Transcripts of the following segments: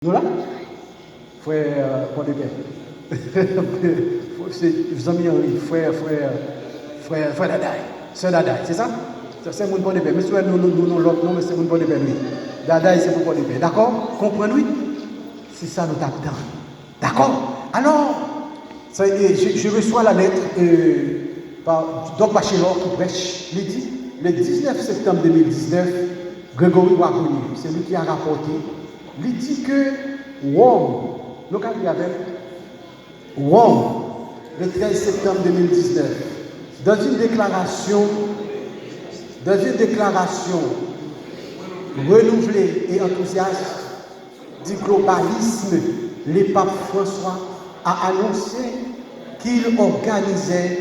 Nous là, frère Paul de Paix. C'est amis Henri, frère Dadaï, sœur Dadaï, c'est ça? C'est mon Paul de Paix. Monsieur, nous l'autre nom, mais c'est mon Paul de Paix, lui. Dadaï, c'est pour Paul de Paix. D'accord? Comprenez-vous? C'est ça nous t'attend. D'accord? Alors, je reçois la lettre par Doc Bachelor qui prêche. Il dit, le 19 septembre 2019, Grégory Ouakoni, c'est lui qui a rapporté. Il dit que Rome, le 13 septembre 2019, dans une déclaration renouvelée et enthousiaste du globalisme, le pape François a annoncé qu'il organisait,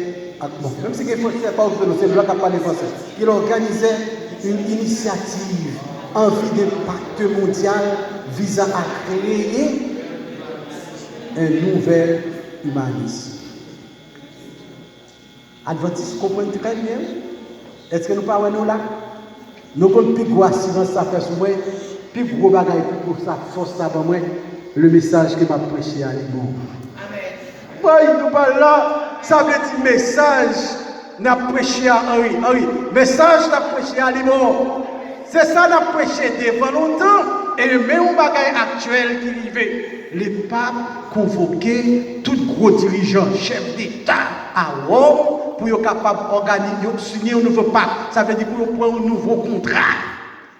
même si c'est pas c'est le qui parle français, qu'il organisait une initiative en vue d'un pacte mondial visant à créer un nouvel humanisme. Adventistes comprennent très bien. Est-ce que nous parlons là? Nous avons plus gros silence ça fait sur moi, plus gros bagaille pour ça force ça pour moi le message que m'a prêché à l'église. Amen. Oui, nous parlons là, ça veut dire message n'a prêché à Henri. Message n'a prêché à Limon. C'est ça n'a prêché devant longtemps et le même bagaille actuel qui arrivait. Les papes convoquaient tout gros dirigeant, chef d'État à Rome pour être capable d'organiser, signer un nouveau pape. Ça veut dire pour prendre un nouveau contrat.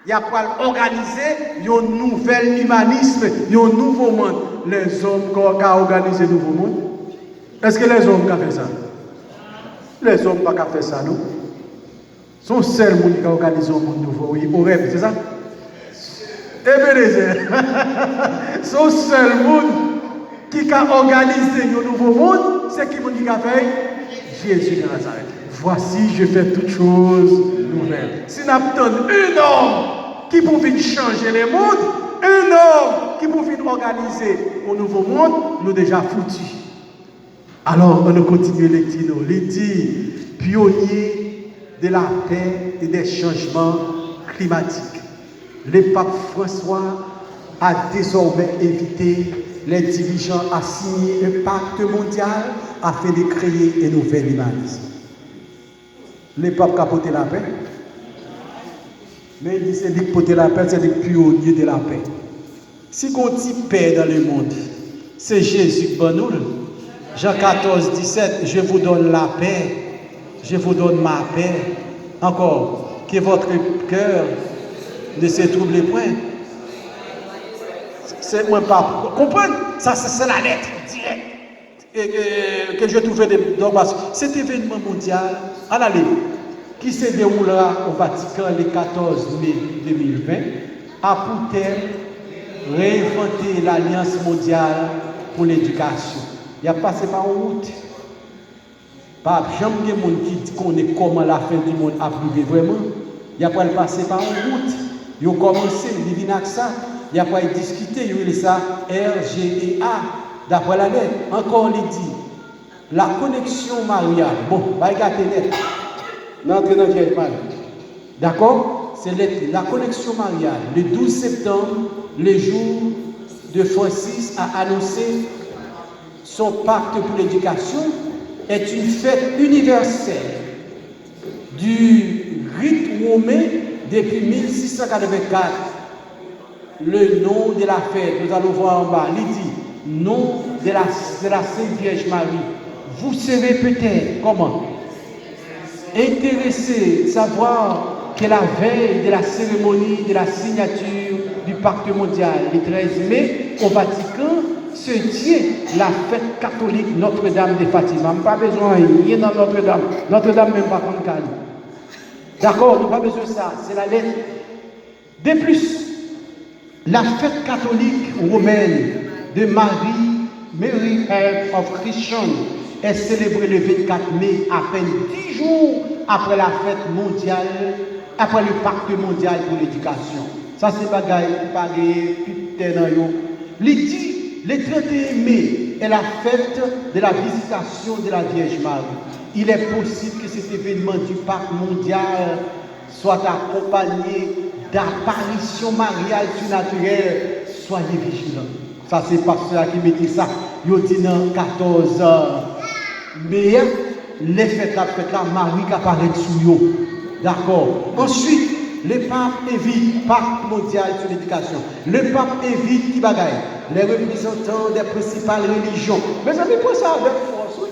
Il y a pour organiser un nouvel humanisme, un nouveau monde. Les hommes qui ont organisé un nouveau monde. Est-ce que les hommes ont fait ça? Les hommes n'ont pas fait ça, non? Son seul monde qui a organisé un monde nouveau, oui, au rêve, c'est ça? Ebenezer, son seul monde qui a organisé un nouveau monde, c'est qui qui a fait Jésus de Nazareth. Voici, je fais toutes choses nouvelles. Si nous avons un homme qui pouvait changer le monde, un homme qui pouvait organiser un nouveau monde, nous déjà foutus. Alors, on continue les lecture. Il dit, pionnier de la paix et des changements climatiques. Le pape François a désormais invité les dirigeants à signer un pacte mondial afin de créer un nouvel humanisme. Le pape a porté la paix. Mais il dit c'est lui qui porte la paix, c'est le pionnier de la paix. Si on dit paix dans le monde, c'est Jésus qui nous. Jean 14, 17, je vous donne la paix, je vous donne ma paix. Encore, que votre cœur ne se trouble point. C'est moi pas. Comprenez? Ça, c'est la lettre directe que je trouvais dans cet événement mondial à la ligne qui se déroulera au Vatican le 14 mai 2020 a pour thème réinventer l'Alliance mondiale pour l'éducation. Il a passé par une route. Pas jamais de monde qui connaît comment la fin du monde a privé vraiment. Il a pas passé par une route. Il a commencé, il vient avec ça. Il a pas discuté, il a ça RGEA. D'après la lettre, encore il dit la connexion mariale. Bon, va regarder net. N'entrez dans le mal. D'accord? C'est la connexion mariale. Le 12 septembre, le jour de Francis a annoncé son pacte pour l'éducation est une fête universelle du rite romain depuis 1684. Le nom de la fête, nous allons voir en bas, il dit nom de la Sainte Vierge Marie. Vous savez peut-être comment intéressé savoir que la veille de la cérémonie de la signature du pacte mondial, le 13 mai, au Vatican, se tient la fête catholique Notre-Dame de Fatima. Pas besoin de rien dans Notre-Dame. Notre-Dame même pas comme Cali. D'accord, nous pas besoin de ça. C'est la lettre. De plus, la fête catholique romaine de Mary Heart of Christian est célébrée le 24 mai, à peine 10 jours après la fête mondiale, après le pacte mondial pour l'éducation. Ça, c'est bagaille, pas de putain dans yo. Le 31 mai est la fête de la visitation de la Vierge Marie. Il est possible que cet événement du pacte mondial soit accompagné d'apparitions mariales surnaturelles soyez vigilants. Ça, c'est le pasteur qui m'a dit ça. Il dit dans 14 mai, les fêtes là, Marie qui apparaît sous eux. D'accord. Ensuite, le pape évite, pape mondial sur l'éducation. Le pape évite qui bagaille. Les représentants des principales religions. Mais ça pas ça avec force, oui.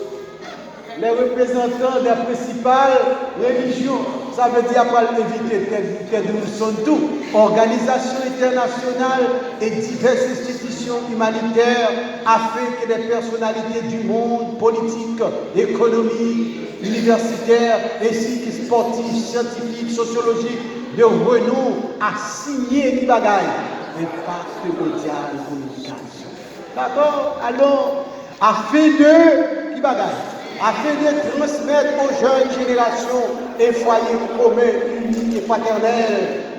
Les représentants des principales religions. Ça veut dire qu'on éviter que nous sommes tous. Organisations internationales et diverses institutions humanitaires afin que les personnalités du monde politique, économique, universitaire, ainsi que sportifs, scientifiques, sociologiques, de renom à signer qui bagaille un pacte mondial de communication. D'accord? Alors, afin de qui bagaille? Afin de transmettre aux jeunes générations un foyer commun, unique et fraternel.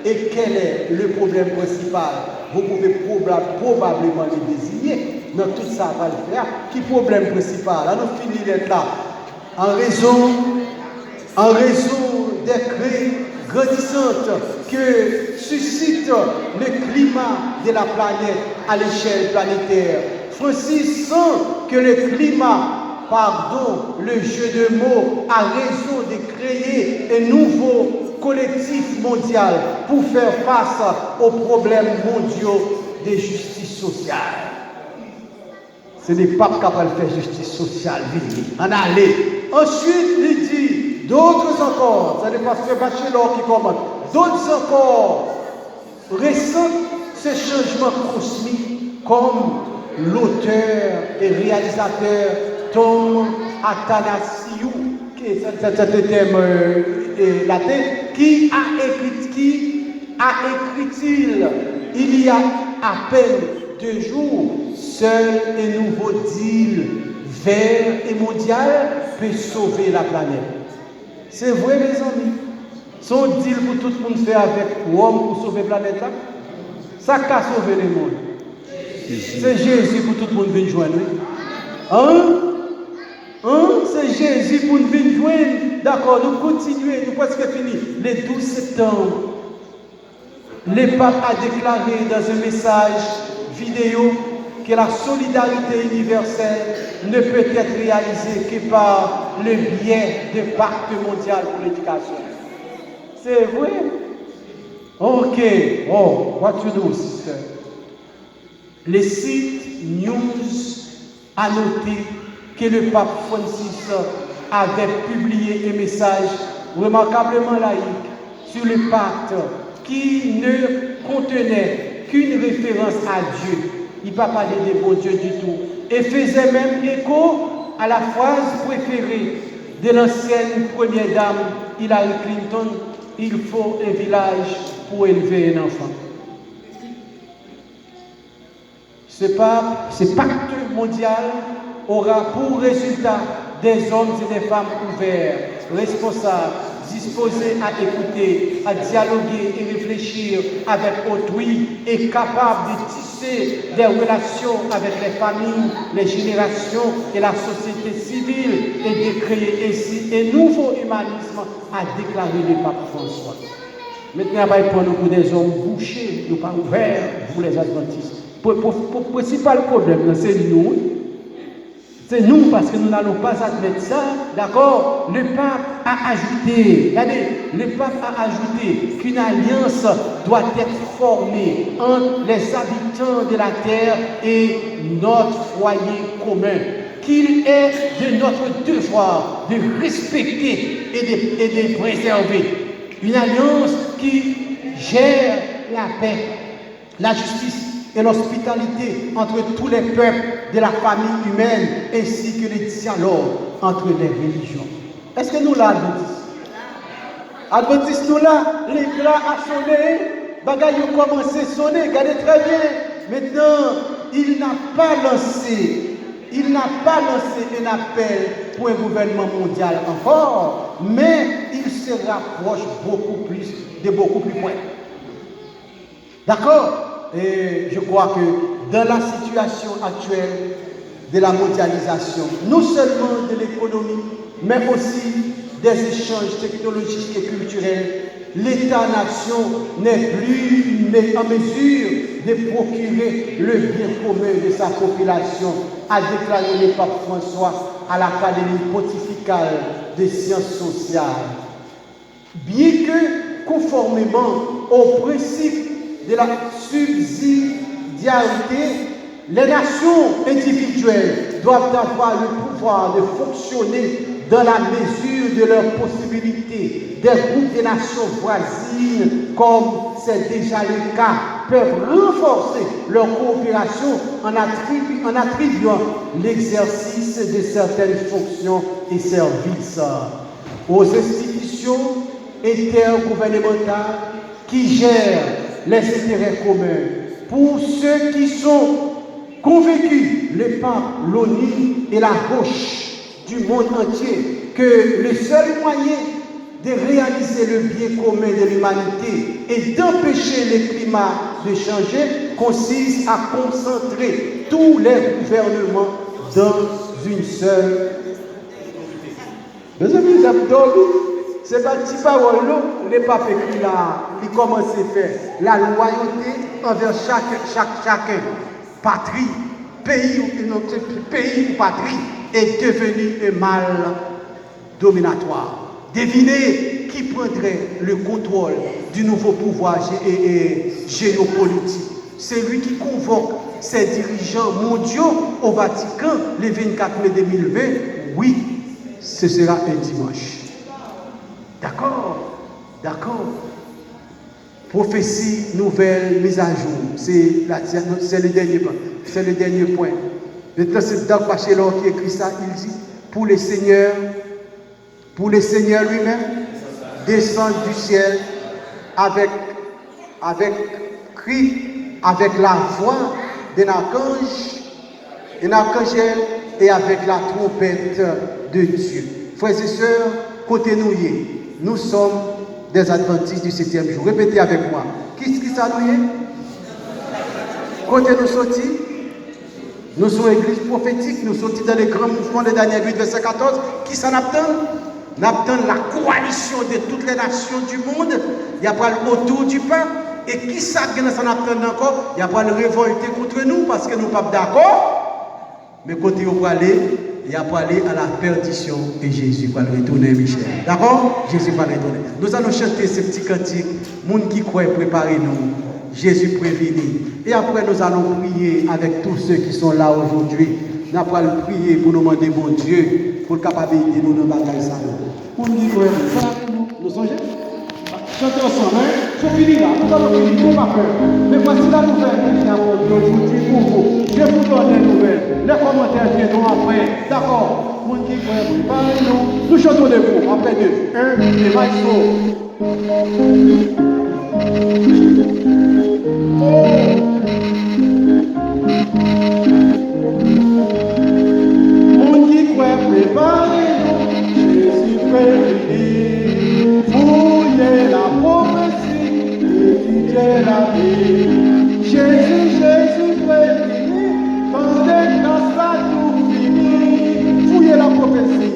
Et quel est le problème principal? Vous pouvez probablement le désigner. Mais tout ça va le faire. Qui problème principal? Alors nous finissons d'être là. En raison des cris grandissantes que suscite le climat de la planète à l'échelle planétaire. Francis sent que le climat, le jeu de mots, a raison de créer un nouveau collectif mondial pour faire face aux problèmes mondiaux de justice sociale. C'est les papes qui peuvent faire justice sociale. En aller. Ensuite, il dit, d'autres encore, c'est le pasteur Bachelor qui commande, d'autres encore ressentent ce changement cosmique comme l'auteur et réalisateur Tom Athanasiou, qui est un thème latin, qui a écrit il y a à peine 2 jours, seul un nouveau deal vert et mondial peut sauver la planète. C'est vrai, mes amis. Son deal pour tout le monde faire avec l'homme pour sauver la planète là, ça qu'a sauvé le monde. C'est Jésus pour tout le monde venir joindre. C'est Jésus pour nous venir joindre. D'accord, nous continuons, nous presque fini. Le 12 septembre, le pape a déclaré dans un message vidéo que la solidarité universelle ne peut être réalisée que par le biais du pacte mondial pour l'éducation. C'est vrai? Ok. Oh, what you do, sister? Le site News a noté que le pape Francis avait publié un message remarquablement laïque sur le pacte qui ne contenait qu'une référence à Dieu. Il ne pas parlé de bon Dieu du tout. Et faisait même écho à la phrase préférée de l'ancienne première dame Hillary Clinton, il faut un village pour élever un enfant. Ce pacte mondial aura pour résultat des hommes et des femmes ouverts, responsables, disposés à écouter, à dialoguer et réfléchir avec autrui et capables de tisser des relations avec les familles, les générations et la société civile et de créer ainsi un nouveau humanisme, a déclaré le pape François. Maintenant, il va prendre pour des hommes bouchés, nous pas ouverts pour les adventistes. Le principal problème, c'est nous. C'est nous parce que nous n'allons pas admettre ça, d'accord? Le pape a ajouté, regardez, le pape a ajouté qu'une alliance doit être formée entre les habitants de la terre et notre foyer commun. Qu'il est de notre devoir de respecter et de préserver. Une alliance qui gère la paix, la justice et l'hospitalité entre tous les peuples de la famille humaine ainsi que le dialogue entre les religions. Est-ce que nous l'adventistes? Adventistes nous là, l'éclat a sonné, bagaille a commencé à sonner, regardez très bien. Maintenant, il n'a pas lancé un appel pour un gouvernement mondial encore, mais il se rapproche beaucoup plus près. D'accord? Et je crois que dans la situation actuelle de la mondialisation, non seulement de l'économie, mais aussi des échanges technologiques et culturels, l'État-nation n'est plus en mesure de procurer le bien commun de sa population, a déclaré le pape François à l'Académie pontificale des sciences sociales. Bien que, conformément au principe de la subsidiarité, les nations individuelles doivent avoir le pouvoir de fonctionner dans la mesure de leurs possibilités. Des groupes de nations voisines, comme c'est déjà le cas, peuvent renforcer leur coopération en attribuant l'exercice de certaines fonctions et services aux institutions intergouvernementales qui gèrent les intérêts communs. Pour ceux qui sont convaincus, le pape, l'ONU et la gauche du monde entier, que le seul moyen de réaliser le bien commun de l'humanité et d'empêcher le climat de changer consiste à concentrer tous les gouvernements dans une seule. Mes amis, c'est pas petit parole, les papes écrit là, il commence à faire la loyauté envers chacun, patrie, pays ou patrie est devenu un mal dominatoire. Devinez qui prendrait le contrôle du nouveau pouvoir géopolitique. C'est lui qui convoque ses dirigeants mondiaux au Vatican le 24 mai 2020. Oui, ce sera un dimanche. D'accord. Prophétie nouvelle mise à jour. C'est le dernier point. Maintenant, c'est Doug Bachelor qui écrit ça. Il dit, pour le Seigneur lui-même, descend du ciel avec cri, avec la voix d'un archangel et avec la trompette de Dieu. Frères et sœurs, côté nous sommes des adventistes du 7e jour. Répétez avec moi. Qui ça nous est? Côté nous sortis, nous sommes église prophétique, nous sortis dans les grands mouvements de Daniel 8, verset 14. Qui s'en attend? N'attend la coalition de toutes les nations du monde. Il y a pas autour du pain. Et qui ça qui s'en attend encore? Il y a pas le révolter contre nous parce que nous ne sommes pas d'accord. Mais côté où aller, il y a pas aller à la perdition et Jésus va le retourner, Michel. D'accord? Jésus va le retourner. Nous allons chanter ce petit cantique. Monde qui croit, préparez-nous. Jésus prévenir. Et après, nous allons prier avec tous ceux qui sont là aujourd'hui. Nous allons prier pour nous demander, mon Dieu, pour le capable de nous dans la bagaille. On dit, nous sommes chantez ensemble, hein? C'est fini là, nous allons finir, nous pas peur. Mais voici la nouvelle que j'ai apportée aujourd'hui pour vous. Je vous donne les nouvelles. Les commentaires viendront après. D'accord? Mon Dieu, préparez-nous. Nous chantons debout. Après 2, 1, et maestro. Mon Dieu, préparez-nous. Jésus prévenir. Fouillez la prophétie, étudiez la vie. Jésus prévenir. Tendez grâce à tout fini. Fouillez la prophétie.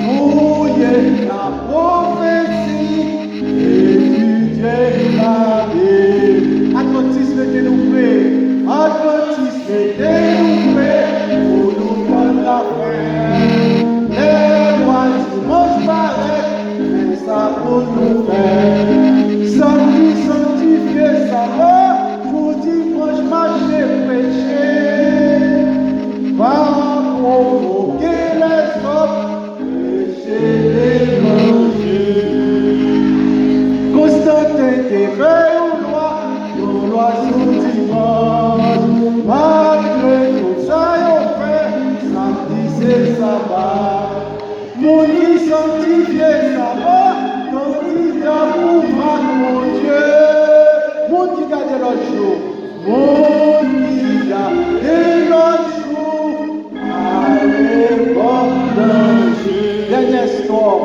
Fouillez la prophétie. Étudiez la vie. Adventisme dénoué. Adventisme dénoué. Pour nous prendre la paix. Les rois dimanche paraissent. Mais ça pour nous faire. Samedi sanctifié, ça va. Pour dimanche marcher prêcher. Va provoquer les hommes. Prêcher l'évangile. Constantin t'éveille aux lois. Nos lois sont dimanche. Malgré tout ça, on fait. Samedi c'est sabbat. Mon lit sanctifié, ça va. Candidat pour mon Dieu. Mon qui garde l'autre jour. Mon qui garde l'autre jour. Allez, bon danger. Dernier soir.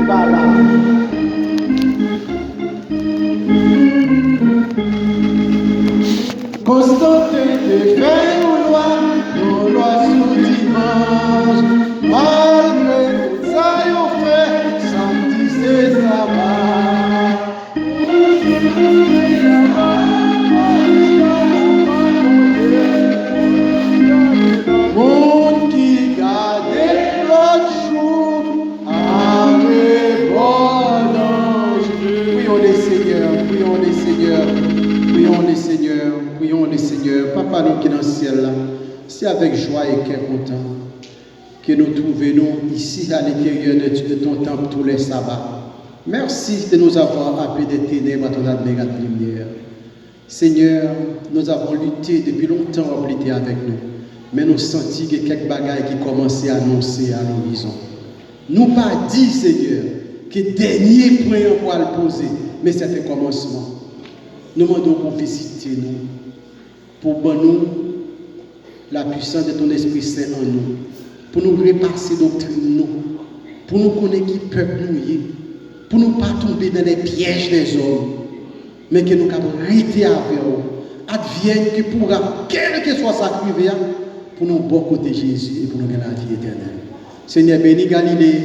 Voilà. Constantin t'éveille aux lois, nos lois sont dimanche. Malgré tout ça, on fait, samedi c'est sabbat. Monde qui garde l'autre jour avec bon ange. Prions les Seigneurs, prions les Seigneurs, prions les Seigneurs, prions les Seigneurs. Papa, nous qui dans le ciel là, c'est avec joie et cœur content que nous trouvons ici à l'intérieur de ton temple tous les sabbats. Merci de nous avoir appelés des ténèbres à ton admirable lumière. Seigneur, nous avons lutté depuis longtemps pour lutter avec nous. Mais nous sentons que quelques bagailles qui commençaient à annoncer à l'horizon. Nous pas dit, Seigneur, que le dernier point on va le poser, mais c'est un commencement. Nous demandons pour visiter nous, pour nous la puissance de ton Esprit Saint en nous, pour nous repasser doctrine nous, pour nous connaître qui peuple nous est, pour nous pas tomber dans les pièges des hommes, mais que nous puissions rester avec eux, advienne que pourra, quel que soit sa privée, pour nous bon côté Jésus et pour nous gagner la vie éternelle. Seigneur, bénis Galilée,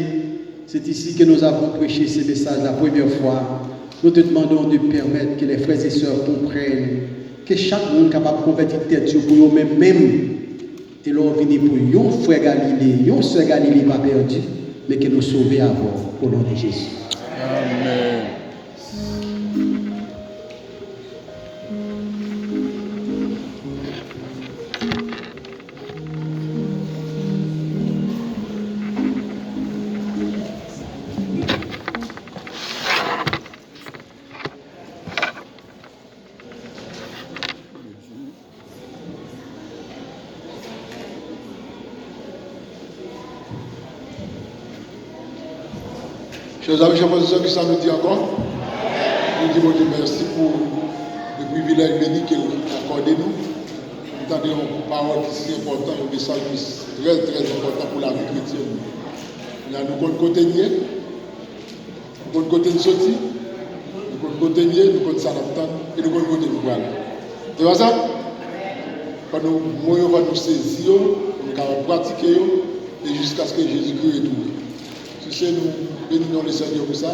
c'est ici que nous avons prêché ces messages la première fois. Nous te demandons de permettre que les frères et sœurs comprennent que chaque monde est capable de convertir tête pour eux-mêmes, et leur venir pour un frère Galilée, une sœur Galilée pas perdu, mais que nous sauver avant, au nom de Jésus. Amen. Chers amis, chers frères et sœurs, qui ça nous dit encore? Nous disons Dieu merci pour le privilège béni qu'il a accordé nous. Nous entendons une parole qui est si importante, un message qui est très très important pour la vie chrétienne. Là, nous comptons côté nier, nous comptons côté de sortir, nous comptons côté nier, nous comptons ça d'entendre et nous comptons côté de voir. C'est pas ça? Quand nous mourons, nous saisir, nous pouvons pratiquer et jusqu'à ce que Jésus-Christ retourne. Si c'est nous bénissons le Seigneur pour ça,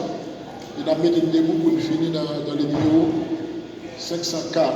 il a mis des mots pour nous finir dans le numéro 504.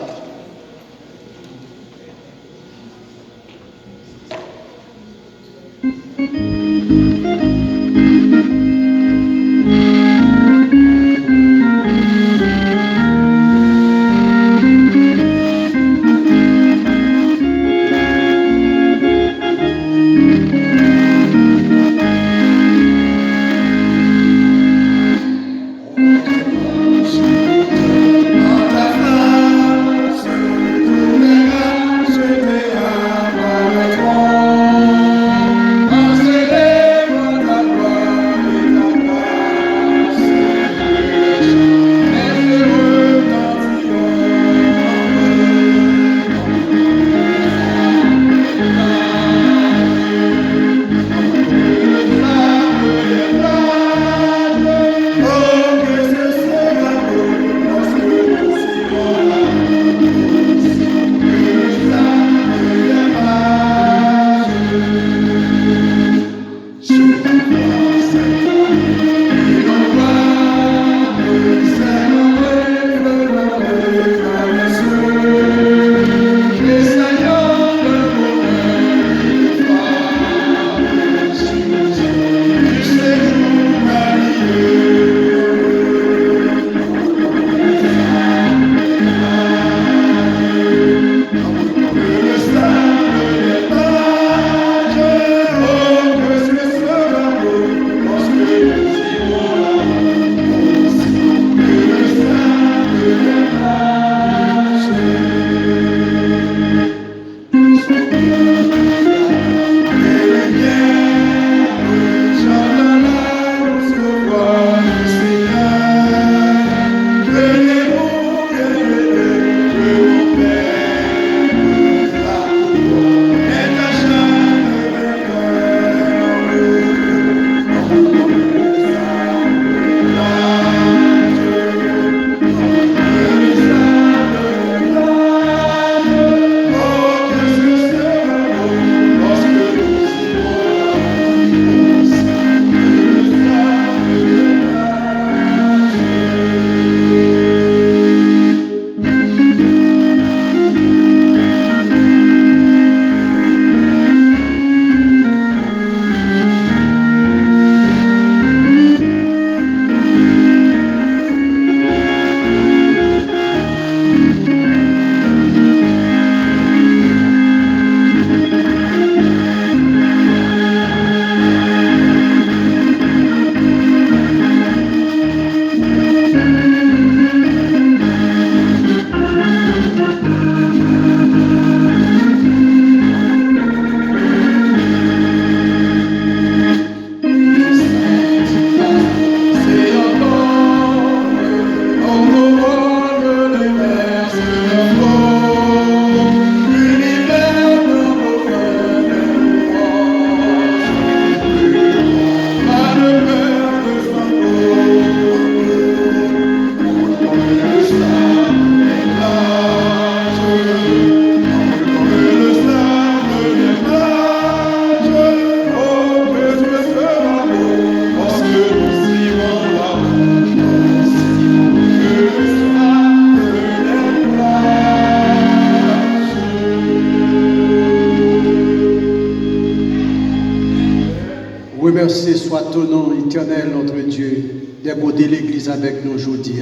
Exercé soit ton nom éternel, notre Dieu, d'écouter l'Église avec nous aujourd'hui.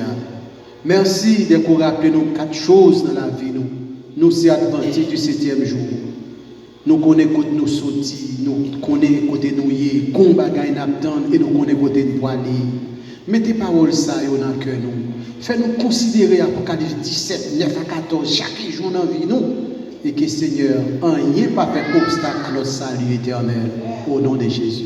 Merci de nous rappeler nous 4 choses dans la vie. Nous sommes adventistes du 7e jour. Nous connaissons côté nous sortir, nous connaissons côté nous y, combat gagne n'attendre et nous connaissons côté nous aller. Mettez parole ça dans le cœur nous. Fais-nous considérer Apocalypse 17, 9 à 14 chaque jour dans la vie nous. Et que Seigneur, rien pas fait obstacle à notre salut éternel. Au nom de Jésus.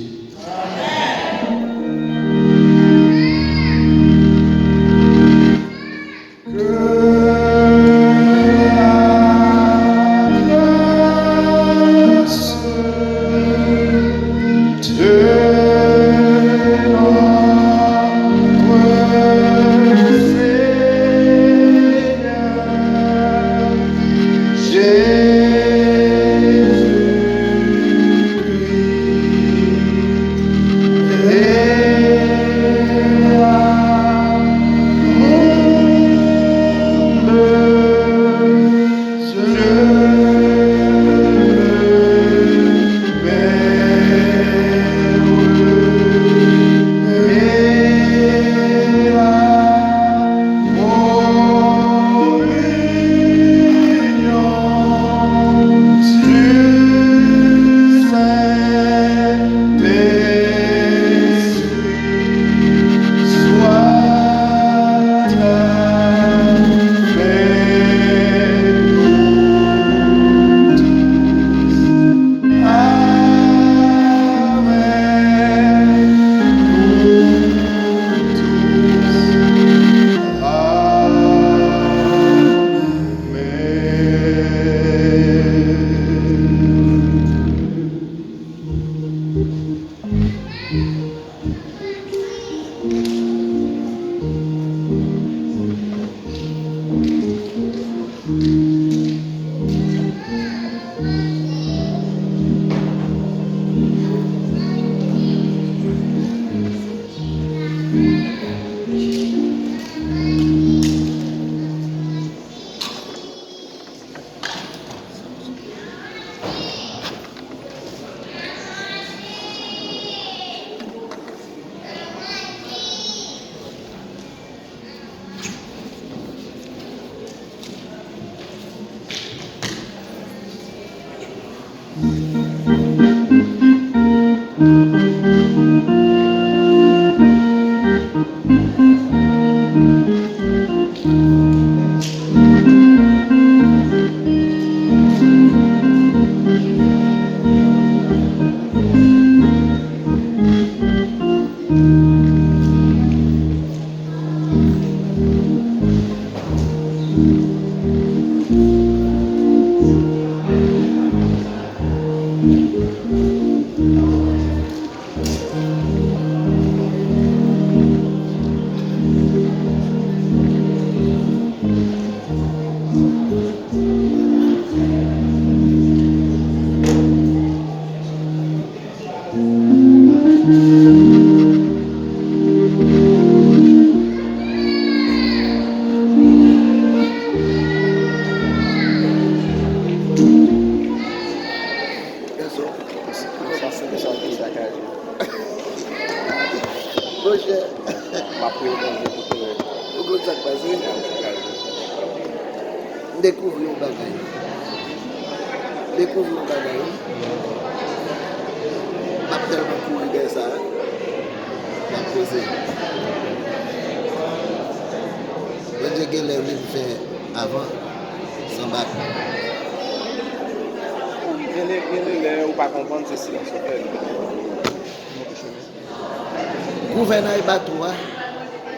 Gouvernail Batoua,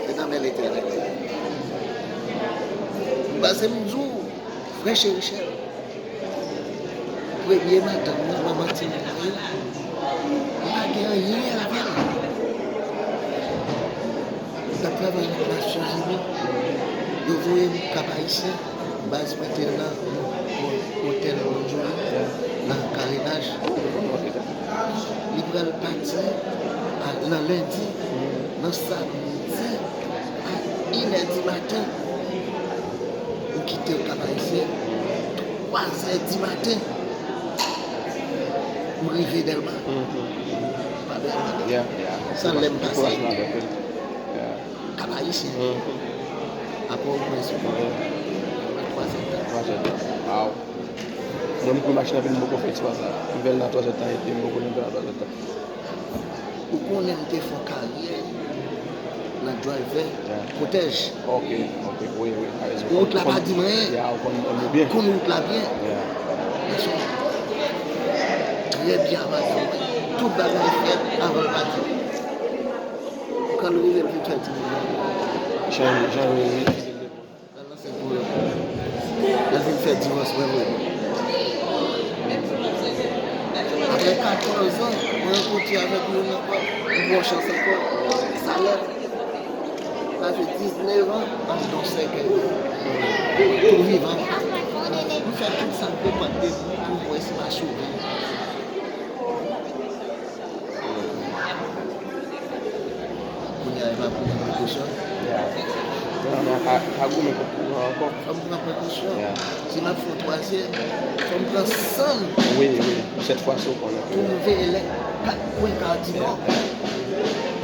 c'est dans l'éternel. C'est mon jour, frère Richel. Premier matin, maman tient la rue. On a gagné à la ville. D'après les Nations Unies, nous voyons une cabaïsse, base maintenant, hôtel aujourd'hui, dans le carénage. Il prend le parti. Le lundi, le samedi, à 1h du matin, on quitte le cabaret, 3h du matin, on arrive Delma. Yeah. Ça l'aime passer. Cap haïtien. Après au principe. 3 ans. Wow. Moi, je machine avec beaucoup fait ça. Je vais dans 3 ans et puis beaucoup dans 3 ans. Ou qu'on aime te faire carrière. La driver protège. Ok, oui. Route là pas dit rien. On est bien. Qu'on route là bien. Très bien, madame. Tout bagage fait avant le parti. Quand le rivière fait tout Jean c'est pour la ville fait divorce après 14 ans, on continue avec une bonne chance encore. Salaire. Ça fait 19 ans, on sait que pour vivre, on fait tout ça pour voir si ma chou. On y arrive à prendre une précaution. On prend une précaution. Si ma faut troisième, on prend 100. Oui, cette fois-ci, on a pour nous veiller les 4 points cardinaux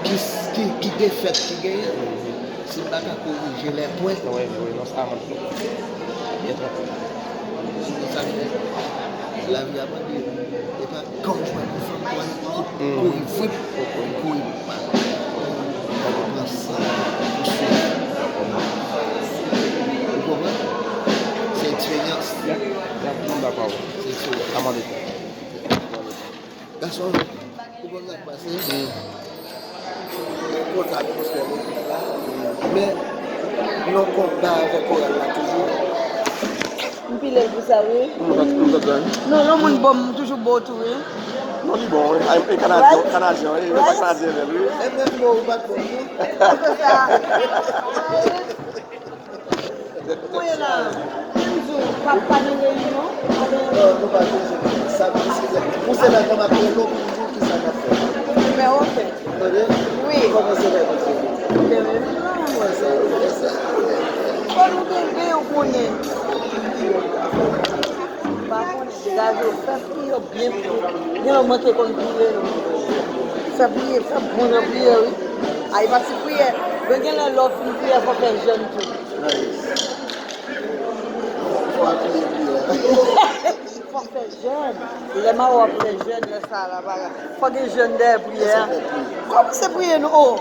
qui défait, qui gagne. Si je ne vais pas corriger les points, oui, non, ça va bien trop. La vie a pas dit, et pas quand je vais me faire courir vite, courir mal. On prend ça, vous comprenez? C'est expérience. D'accord. C'est expérience. Garçon, vous comprenez passer? Mais non combat avec là toujours. Puis vous savez. Non, non, mon bon toujours beau tout. Non, il est bon, il est canadien, il est pas canadien lui. Et même bon, pas bon. C'est ça. Oui là. Papa de réunion. Non, pas ça vous c'est là comme après l'autre qui ça va faire. Mais on fait. Oui. Comment c'est là? Quand nous devons on connaît. Par contre, là, je fais bien pour. Bien manquer qu'on prier. Ça prier, ça bon prier, oui. Ah, il va se prier. Venez l'offre, une prière pour faire jeune tout. Il faut faire jeune. Les marrons pour les jeunes, ça là-bas. Il faut que les jeunes d'aient prière. Comment c'est prier nous?